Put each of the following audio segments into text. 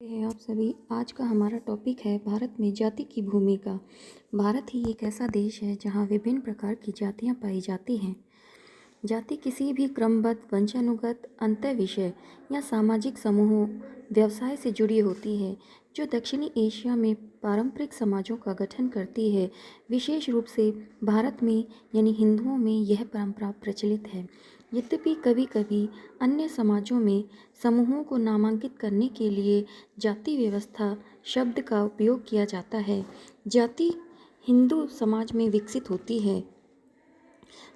हैं आप सभी। आज का हमारा टॉपिक है भारत में जाति की भूमिका। भारत ही एक ऐसा देश है जहाँ विभिन्न प्रकार की जातियाँ पाई जाती हैं। जाति किसी भी क्रमबद्ध, वंशानुगत, अंतःविषय या सामाजिक समूहों, व्यवसाय से जुड़ी होती है, जो दक्षिणी एशिया में पारंपरिक समाजों का गठन करती है। विशेष रूप से भारत में यानी हिंदुओं में यह परंपरा प्रचलित है। यद्यपि कभी कभी अन्य समाजों में समूहों को नामांकित करने के लिए जाति व्यवस्था शब्द का उपयोग किया जाता है। जाति हिंदू समाज में विकसित होती है।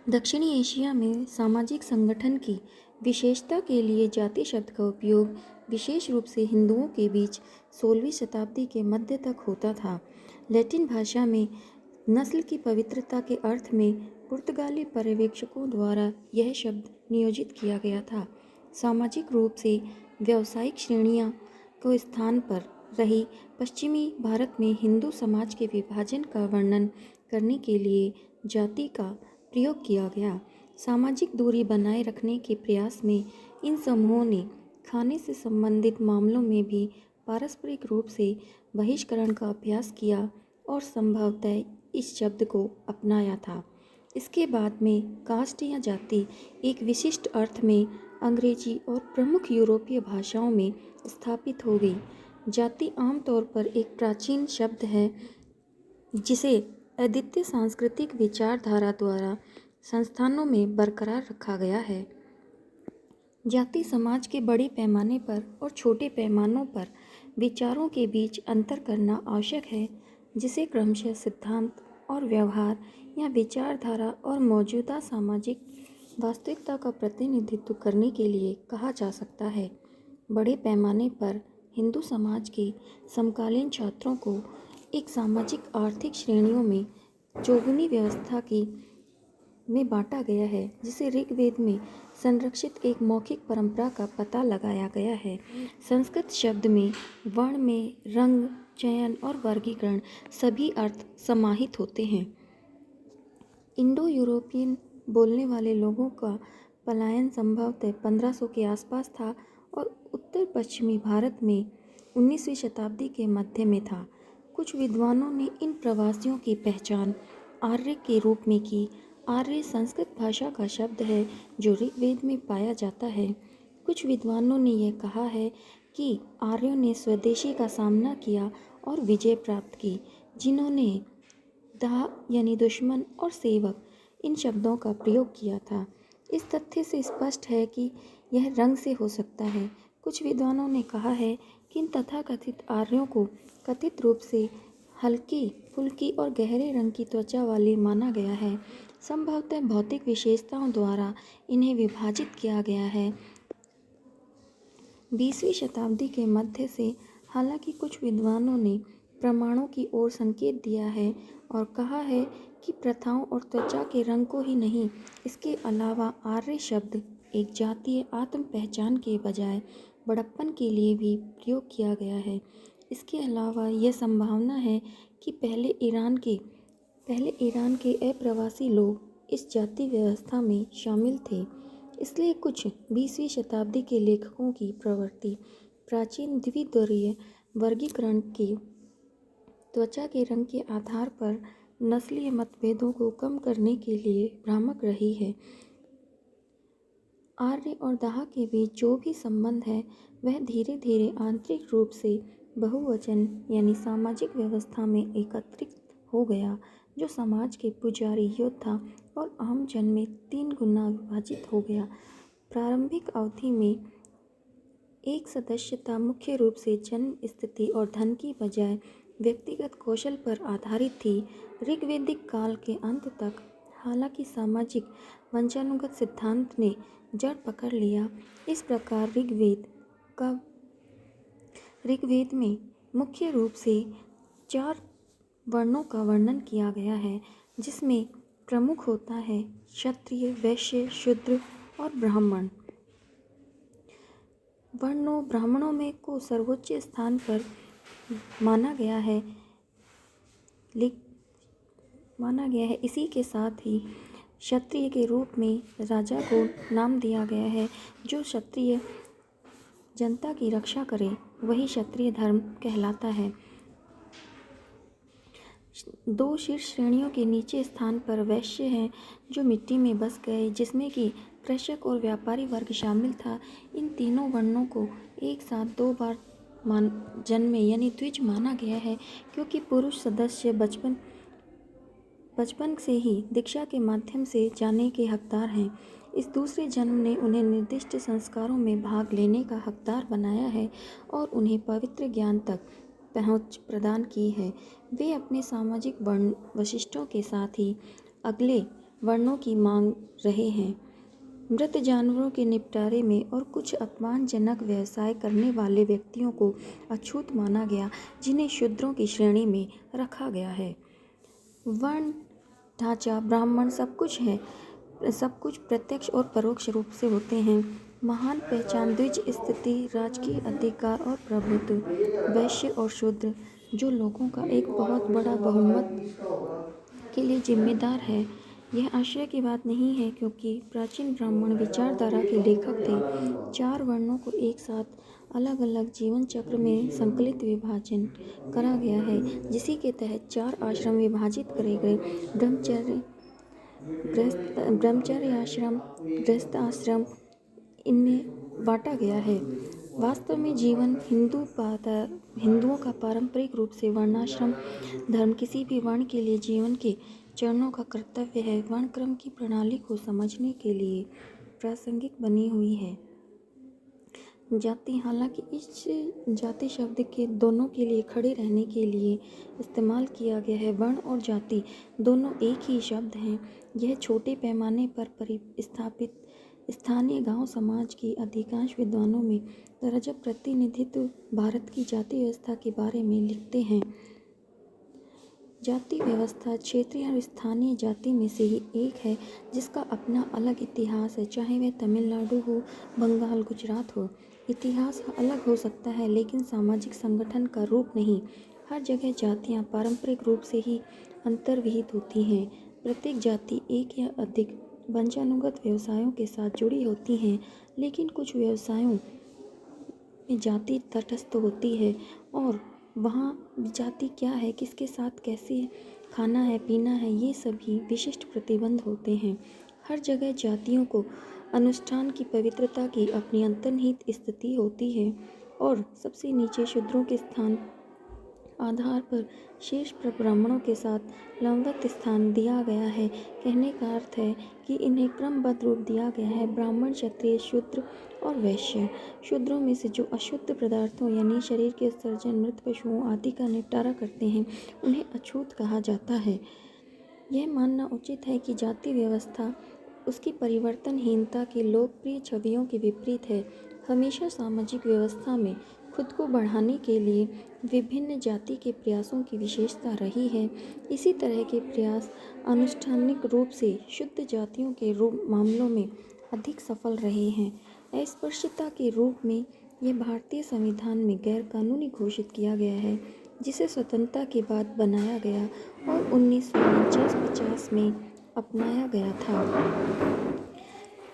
दक्षिणी एशिया में सामाजिक संगठन की विशेषता के लिए जाति शब्द का उपयोग विशेष रूप से हिंदुओं के बीच 16वीं शताब्दी के मध्य तक होता था। लैटिन भाषा में नस्ल की पवित्रता के अर्थ में पुर्तगाली पर्यवेक्षकों द्वारा यह शब्द नियोजित किया गया था। सामाजिक रूप से व्यावसायिक श्रेणियां को स्थान पर रही पश्चिमी भारत में हिंदू समाज के विभाजन का वर्णन करने के लिए जाति का प्रयोग किया गया। सामाजिक दूरी बनाए रखने के प्रयास में इन समूहों ने खाने से संबंधित मामलों में भी पारस्परिक रूप से बहिष्करण का अभ्यास किया और संभवतः इस शब्द को अपनाया था। इसके बाद में कास्ट या जाति एक विशिष्ट अर्थ में अंग्रेजी और प्रमुख यूरोपीय भाषाओं में स्थापित हो गई। जाति आमतौर पर एक प्राचीन शब्द है जिसे अद्वितीय सांस्कृतिक विचारधारा द्वारा संस्थानों में बरकरार रखा गया है। जाति समाज के बड़े पैमाने पर और छोटे पैमानों पर विचारों के बीच अंतर करना आवश्यक है, जिसे क्रमशः सिद्धांत और व्यवहार या विचारधारा और मौजूदा सामाजिक वास्तविकता का प्रतिनिधित्व करने के लिए कहा जा सकता है। बड़े पैमाने पर हिंदू समाज के समकालीन छात्रों को एक सामाजिक आर्थिक श्रेणियों में चौगुनी व्यवस्था की में बांटा गया है, जिसे ऋग्वेद में संरक्षित एक मौखिक परंपरा का पता लगाया गया है। संस्कृत शब्द में वर्ण में रंग, चयन और वर्गीकरण सभी अर्थ समाहित होते हैं। इंडो यूरोपियन बोलने वाले लोगों का पलायन संभवतः 1500 के आसपास था और उत्तर पश्चिमी भारत में 19वीं शताब्दी के मध्य में था। कुछ विद्वानों ने इन प्रवासियों की पहचान आर्य के रूप में की। आर्य संस्कृत भाषा का शब्द है जो ऋग्वेद में पाया जाता है। कुछ विद्वानों ने यह कहा है कि आर्यों ने स्वदेशी का सामना किया और विजय प्राप्त की, जिन्होंने दाह यानी दुश्मन और सेवक इन शब्दों का प्रयोग किया था। इस तथ्य से स्पष्ट है कि यह रंग से हो सकता है। कुछ विद्वानों ने कहा है कि इन तथाकथित आर्यों को कथित रूप से हल्की फुल्की और गहरे रंग की त्वचा वाले माना गया है। संभवतः भौतिक विशेषताओं द्वारा इन्हें विभाजित किया गया है। 20वीं शताब्दी के मध्य से हालांकि कुछ विद्वानों ने प्रमाणों की ओर संकेत दिया है और कहा है कि प्रथाओं और त्वचा के रंग को ही नहीं, इसके अलावा आर्य शब्द एक जातीय आत्म पहचान के बजाय बड़प्पन के लिए भी प्रयोग किया गया है। इसके अलावा यह संभावना है कि पहले ईरान के अप्रवासी लोग इस जाति व्यवस्था में शामिल थे। इसलिए कुछ 20वीं शताब्दी के लेखकों की प्रवृत्ति प्राचीन द्विदलीय वर्गीकरण की त्वचा के रंग के आधार पर नस्लीय मतभेदों को कम करने के लिए भ्रामक रही है। आर्य और दाह के बीच जो भी संबंध है वह धीरे धीरे आंतरिक रूप से बहुवचन यानी सामाजिक व्यवस्था में एकत्रित हो गया, जो समाज के पुजारी, योद्धा और आम जन में 3 गुना विभाजित हो गया। प्रारंभिक अवधि में एक सदस्यता मुख्य रूप से जन्म, स्थिति और धन की बजाय व्यक्तिगत कौशल पर आधारित थी। ऋग्वैदिक काल के अंत तक हालांकि सामाजिक वंशानुगत सिद्धांत ने जड़ पकड़ लिया। इस प्रकार ऋग्वेद में मुख्य रूप से 4 वर्णों का वर्णन किया गया है, जिसमें प्रमुख होता है क्षत्रिय, वैश्य, शूद्र और ब्राह्मण। ब्राह्मणों में को सर्वोच्च स्थान पर माना गया है। इसी के साथ ही क्षत्रिय के रूप में राजा को नाम दिया गया है, जो क्षत्रिय जनता की रक्षा करे। वही क्षत्रिय धर्म कहलाता है। 2 शीर्ष श्रेणियों के नीचे स्थान पर वैश्य हैं जो मिट्टी में बस गए, जिसमें कि कृषक और व्यापारी वर्ग शामिल था। इन तीनों वर्णों को एक साथ 2 बार जन्मे यानी द्विज माना गया है, क्योंकि पुरुष सदस्य बचपन से ही दीक्षा के माध्यम से जाने के हकदार हैं। इस दूसरे जन्म ने उन्हें निर्दिष्ट संस्कारों में भाग लेने का हकदार बनाया है और उन्हें पवित्र ज्ञान तक पहुँच प्रदान की है। वे अपने सामाजिक वर्ण वैशिष्ट्यों के साथ ही अगले वर्णों की मांग रहे हैं। मृत जानवरों के निपटारे में और कुछ अपमानजनक व्यवसाय करने वाले व्यक्तियों को अछूत माना गया, जिन्हें शूद्रों की श्रेणी में रखा गया है। वर्ण ढांचा ब्राह्मण सब कुछ प्रत्यक्ष और परोक्ष रूप से होते हैं। महान पहचान द्विज स्थिति, राजकीय अधिकार और प्रभुत्व, वैश्य और शूद्र, जो लोगों का एक बहुत बड़ा बहुमत के लिए जिम्मेदार है। यह आश्चर्य की बात नहीं है, क्योंकि प्राचीन ब्राह्मण विचारधारा के लेखक थे। 4 वर्णों को एक साथ अलग अलग जीवन चक्र में संकलित विभाजन करा गया है, जिसी के तहत 4 आश्रम विभाजित करे गए। ब्रह्मचर्य आश्रम, गृहस्थ आश्रम इनमें बांटा गया है। वास्तव में जीवन हिंदुओं का पारंपरिक रूप से वर्णाश्रम धर्म किसी भी वर्ण के लिए जीवन के चरणों का कर्तव्य है। वर्णक्रम की प्रणाली को समझने के लिए प्रासंगिक बनी हुई है। जाति, हालांकि इस जाति शब्द के दोनों के लिए खड़े रहने के लिए इस्तेमाल किया गया है। वर्ण और जाति दोनों एक ही शब्द हैं। यह छोटे पैमाने पर स्थापित स्थानीय गांव समाज के अधिकांश विद्वानों में रजक प्रतिनिधित्व भारत की जाति व्यवस्था के बारे में लिखते हैं। जाति व्यवस्था क्षेत्रीय और स्थानीय जाति में से ही एक है, जिसका अपना अलग इतिहास है, चाहे वह तमिलनाडु हो, बंगाल, गुजरात हो। इतिहास अलग हो सकता है, लेकिन सामाजिक संगठन का रूप नहीं। हर जगह जातियां पारंपरिक रूप से ही अंतर्विहित होती हैं। प्रत्येक जाति एक या अधिक वंशानुगत व्यवसायों के साथ जुड़ी होती हैं, लेकिन कुछ व्यवसायों में जाति तटस्थ होती है और वहाँ जाति क्या है, किसके साथ कैसे खाना है, पीना है, ये सभी विशिष्ट प्रतिबंध होते हैं। हर जगह जातियों को अनुष्ठान की पवित्रता की अपनी अंतर्निहित स्थिति होती है और सबसे नीचे शूद्रों के स्थान आधार पर शेष पर ब्राह्मणों के साथ लंबवत स्थान दिया गया है। कहने का अर्थ है कि इन्हें क्रमबद्ध रूप दिया गया है। ब्राह्मण, क्षत्रिय, शूद्र और वैश्य। शूद्रों में से जो अशुद्ध पदार्थों यानी शरीर के उत्सर्जन, मृत पशुओं आदि का निपटारा करते हैं, उन्हें अछूत कहा जाता है। यह मानना उचित है कि जाति व्यवस्था उसकी परिवर्तनहीनता की लोकप्रिय छवियों के विपरीत है। हमेशा सामाजिक व्यवस्था में खुद को बढ़ाने के लिए विभिन्न जाति के प्रयासों की विशेषता रही है। इसी तरह के प्रयास आनुष्ठानिक रूप से शुद्ध जातियों के मामलों में अधिक सफल रहे हैं। अस्पृश्यता के रूप में यह भारतीय संविधान में गैर कानूनी घोषित किया गया है, जिसे स्वतंत्रता के बाद बनाया गया और 1949-50 में अपनाया गया था।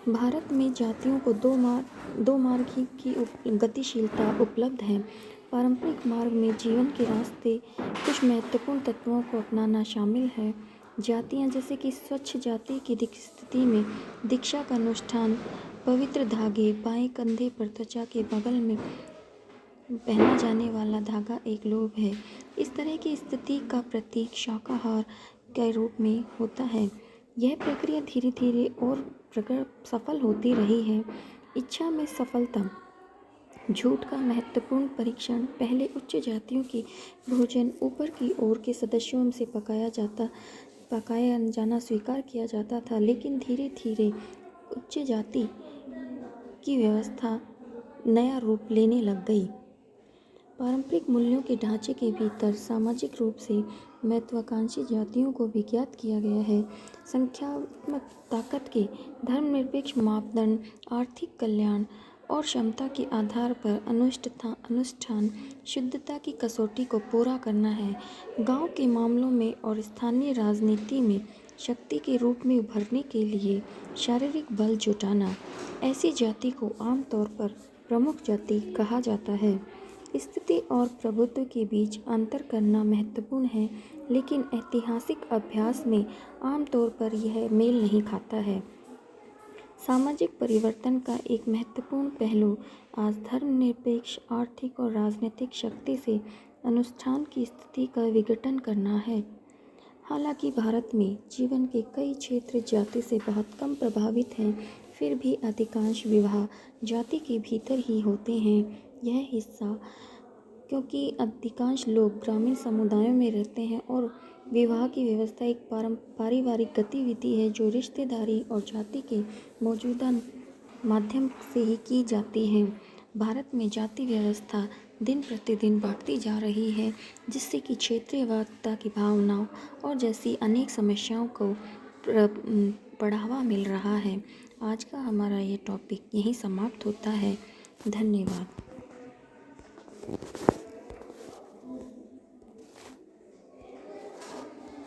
भारत में जातियों को दो मार्ग की गतिशीलता उपलब्ध है। पारंपरिक मार्ग में जीवन के रास्ते कुछ महत्वपूर्ण तत्वों को अपनाना शामिल है। जातियाँ जैसे कि स्वच्छ जाति की स्थिति में दीक्षा का अनुष्ठान, पवित्र धागे, बाएं कंधे पर त्वचा के बगल में पहना जाने वाला धागा एक लोभ है। इस तरह की स्थिति का प्रतीक शाकाहार के रूप में होता है। यह प्रक्रिया धीरे धीरे और प्रकट सफल होती रही है। इच्छा में सफलता। झूठ का महत्वपूर्ण परीक्षण। पहले उच्च जातियों की भोजन ऊपर की ओर के सदस्यों से पकाया जाना स्वीकार किया जाता था, लेकिन धीरे धीरे उच्च जाति की व्यवस्था नया रूप लेने लग गई। पारंपरिक मूल्यों के ढांचे के भीतर सामाजिक रूप से महत्वाकांक्षी जातियों को विज्ञात किया गया है। संख्यात्मक ताकत के धर्मनिरपेक्ष मापदंड, आर्थिक कल्याण और क्षमता के आधार पर अनुष्ठान शुद्धता की कसौटी को पूरा करना है। गांव के मामलों में और स्थानीय राजनीति में शक्ति के रूप में उभरने के लिए शारीरिक बल जुटाना। ऐसी जाति को आमतौर पर प्रमुख जाति कहा जाता है। स्थिति और प्रभुत्व के बीच अंतर करना महत्वपूर्ण है, लेकिन ऐतिहासिक अभ्यास में आमतौर पर यह मेल नहीं खाता है। सामाजिक परिवर्तन का एक महत्वपूर्ण पहलू आज धर्मनिरपेक्ष आर्थिक और राजनीतिक शक्ति से अनुष्ठान की स्थिति का विघटन करना है। हालांकि भारत में जीवन के कई क्षेत्र जाति से बहुत कम प्रभावित हैं, फिर भी अधिकांश विवाह जाति के भीतर ही होते हैं। यह हिस्सा क्योंकि अधिकांश लोग ग्रामीण समुदायों में रहते हैं और विवाह की व्यवस्था एक पारिवारिक गतिविधि है जो रिश्तेदारी और जाति के मौजूदा माध्यम से ही की जाती है। भारत में जाति व्यवस्था दिन प्रतिदिन बढ़ती जा रही है, जिससे कि क्षेत्रीयवादता की भावनाओं और जैसी अनेक समस्याओं को बढ़ावा मिल रहा है। आज का हमारा ये टॉपिक यहीं समाप्त होता है। धन्यवाद।